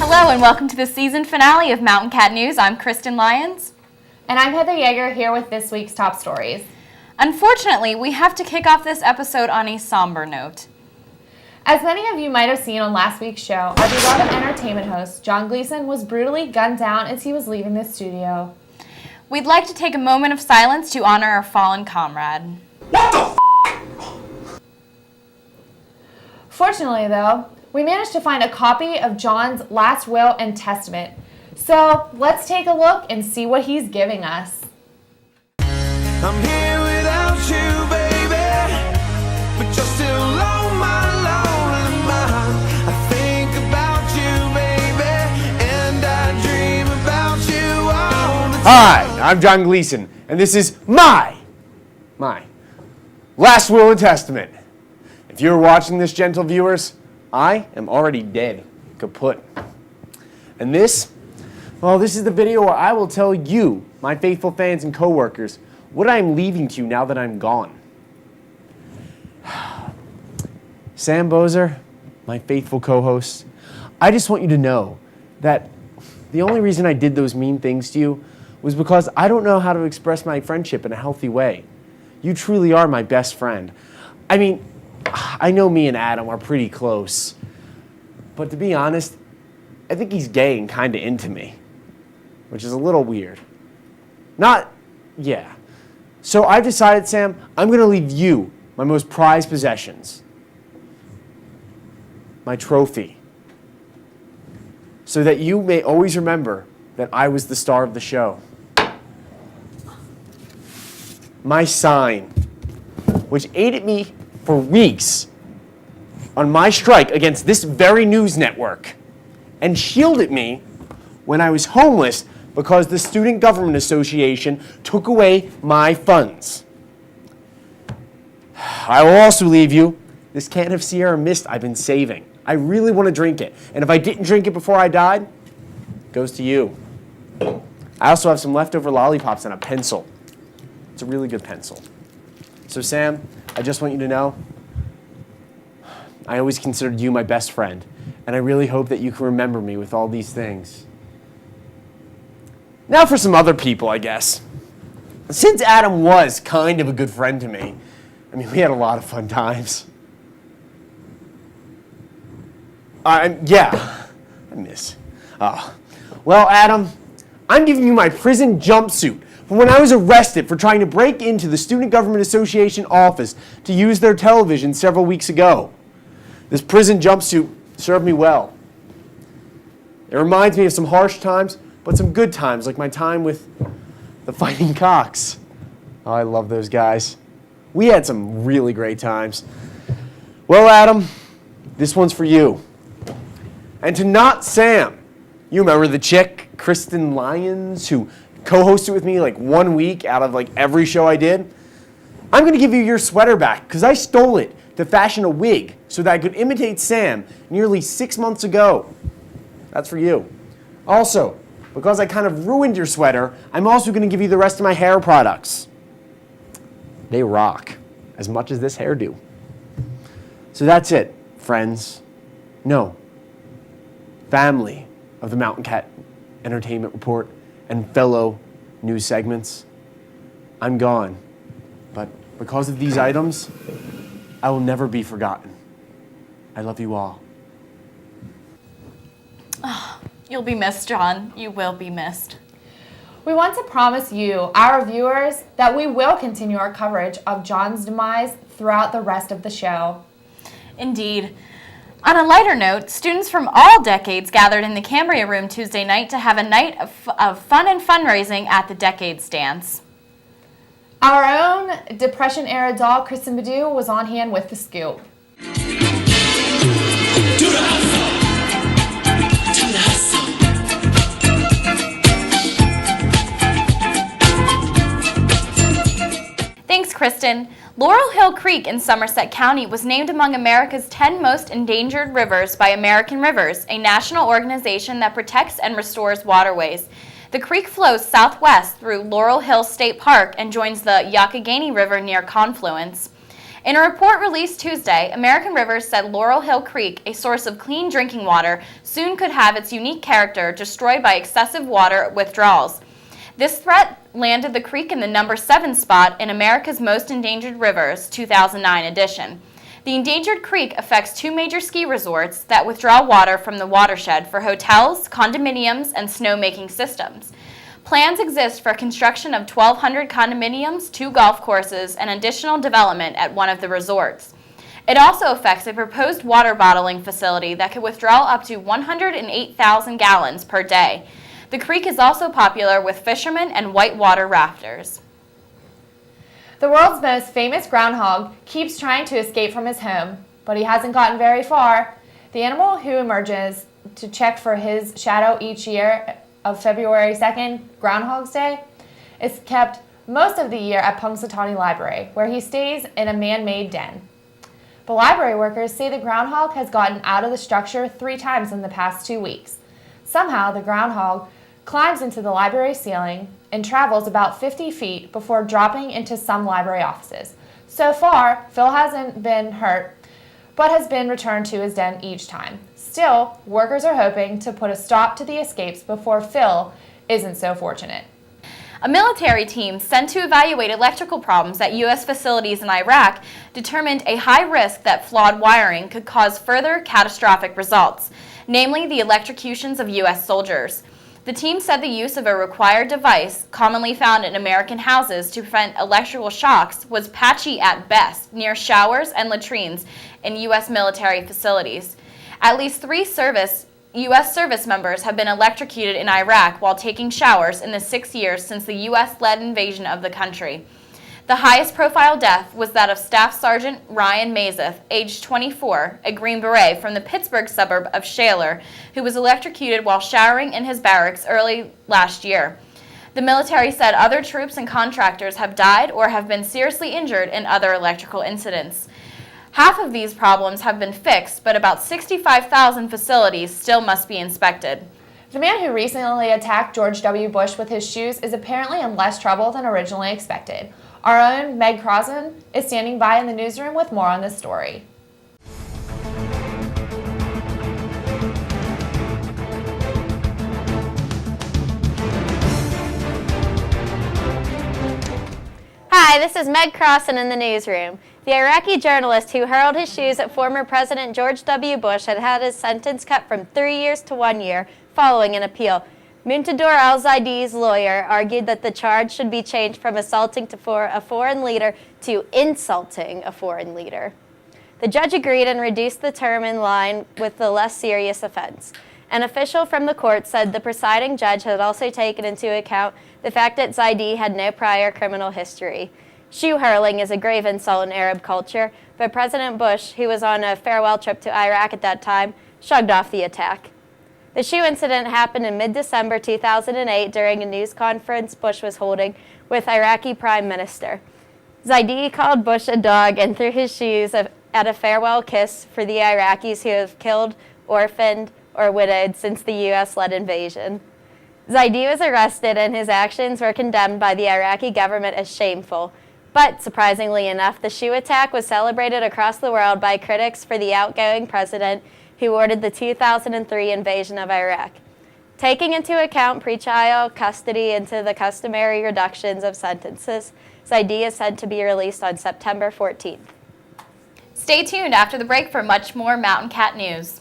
Hello and welcome to the season finale of Mountain Cat News. I'm Kristen Lyons. And I'm Heather Yeager here with this week's top stories. Unfortunately, we have to kick off this episode on a somber note. As many of you might have seen on last week's show, our beloved entertainment host, John Gleason, was brutally gunned down as he was leaving the studio. We'd like to take a moment of silence to honor our fallen comrade. What the f***? Fortunately, though, we managed to find a copy of John's last will and testament. So let's take a look and see what he's giving us. I'm here without you, baby, but you're still on my lonely mind. I think about you, baby, and I dream about you all the time. Hi, I'm John Gleason, and this is my last will and testament. If you're watching this, gentle viewers, I am already dead, kaput. And this is the video where I will tell you, my faithful fans and coworkers, what I'm leaving to now that I'm gone. Sam Bozer, my faithful co-host, I just want you to know that the only reason I did those mean things to you was because I don't know how to express my friendship in a healthy way. You truly are my best friend. I mean, I know me and Adam are pretty close, but to be honest, I think he's gay and kind of into me, which is a little weird. So I've decided, Sam, I'm going to leave you my most prized possessions, my trophy, so that you may always remember that I was the star of the show. My sign, which aided me for weeks on my strike against this very news network and shielded me when I was homeless because the Student Government Association took away my funds. I will also leave you this can of Sierra Mist I've been saving. I really want to drink it, and if I didn't drink it before I died, it goes to you. I also have some leftover lollipops and a pencil. It's a really good pencil. So Sam, I just want you to know, I always considered you my best friend, and I really hope that you can remember me with all these things. Now for some other people, I guess. Since Adam was kind of a good friend to me, I mean, we had a lot of fun times. I miss. Well, Adam, I'm giving you my prison jumpsuit from when I was arrested for trying to break into the Student Government Association office to use their television several weeks ago. This prison jumpsuit served me well. It reminds me of some harsh times, but some good times, like my time with the Fighting Cocks. Oh, I love those guys. We had some really great times. Well, Adam, this one's for you. And to not Sam. You remember the chick, Kristen Lyons, who co-hosted with me like 1 week out of like every show I did? I'm going to give you your sweater back because I stole it to fashion a wig so that I could imitate Sam nearly 6 months ago. That's for you. Also, because I kind of ruined your sweater, I'm also going to give you the rest of my hair products. They rock as much as this hairdo. So that's it, friends. No. Family of the Mountain Cat Entertainment Report and fellow news segments. I'm gone. But because of these items, I will never be forgotten. I love you all. Oh, you'll be missed, John. You will be missed. We want to promise you, our viewers, that we will continue our coverage of John's demise throughout the rest of the show. Indeed. On a lighter note, students from all decades gathered in the Cambria Room Tuesday night to have a night of fun and fundraising at the Decades Dance. Our own Depression-era doll, Kristen Badu, was on hand with the scoop. Thanks, Kristen. Laurel Hill Creek in Somerset County was named among America's 10 most endangered rivers by American Rivers, a national organization that protects and restores waterways. The creek flows southwest through Laurel Hill State Park and joins the Youghiogheny River near Confluence. In a report released Tuesday, American Rivers said Laurel Hill Creek, a source of clean drinking water, soon could have its unique character destroyed by excessive water withdrawals. This threat landed the creek in the number 7 spot in America's Most Endangered Rivers 2009 edition. The endangered creek affects 2 major ski resorts that withdraw water from the watershed for hotels, condominiums, and snowmaking systems. Plans exist for construction of 1,200 condominiums, 2 golf courses, and additional development at one of the resorts. It also affects a proposed water bottling facility that could withdraw up to 108,000 gallons per day. The creek is also popular with fishermen and whitewater rafters. The world's most famous groundhog keeps trying to escape from his home, but he hasn't gotten very far. The animal who emerges to check for his shadow each year of February 2nd, Groundhog's Day, is kept most of the year at Punxsutawney Library, where he stays in a man-made den. But library workers say the groundhog has gotten out of the structure 3 times in the past 2 weeks. Somehow, the groundhog climbs into the library ceiling and travels about 50 feet before dropping into some library offices. So far, Phil hasn't been hurt, but has been returned to his den each time. Still, workers are hoping to put a stop to the escapes before Phil isn't so fortunate. A military team sent to evaluate electrical problems at U.S. facilities in Iraq determined a high risk that flawed wiring could cause further catastrophic results, namely the electrocutions of U.S. soldiers. The team said the use of a required device, commonly found in American houses to prevent electrical shocks, was patchy at best near showers and latrines in U.S. military facilities. At least 3 U.S. service members have been electrocuted in Iraq while taking showers in the 6 years since the U.S.-led invasion of the country. The highest profile death was that of Staff Sergeant Ryan Mazeth, aged 24, a Green Beret from the Pittsburgh suburb of Shaler, who was electrocuted while showering in his barracks early last year. The military said other troops and contractors have died or have been seriously injured in other electrical incidents. Half of these problems have been fixed, but about 65,000 facilities still must be inspected. The man who recently attacked George W. Bush with his shoes is apparently in less trouble than originally expected. Our own Meg Crossan is standing by in the newsroom with more on this story. Hi, this is Meg Crossan in the newsroom. The Iraqi journalist who hurled his shoes at former President George W. Bush had had his sentence cut from 3 years to 1 year following an appeal. Muntador al-Zaidi's lawyer argued that the charge should be changed from assaulting a foreign leader to insulting a foreign leader. The judge agreed and reduced the term in line with the less serious offense. An official from the court said the presiding judge had also taken into account the fact that Zaidi had no prior criminal history. Shoe hurling is a grave insult in Arab culture, but President Bush, who was on a farewell trip to Iraq at that time, shrugged off the attack. The shoe incident happened in mid-December 2008 during a news conference Bush was holding with Iraqi Prime Minister. Zaidi called Bush a dog and threw his shoes at a farewell kiss for the Iraqis who have killed, orphaned, or widowed since the U.S.-led invasion. Zaidi was arrested and his actions were condemned by the Iraqi government as shameful. But, surprisingly enough, the shoe attack was celebrated across the world by critics for the outgoing president who ordered the 2003 invasion of Iraq. Taking into account pretrial custody into the customary reductions of sentences, Zaidi is said to be released on September 14th. Stay tuned after the break for much more Mountain Cat news.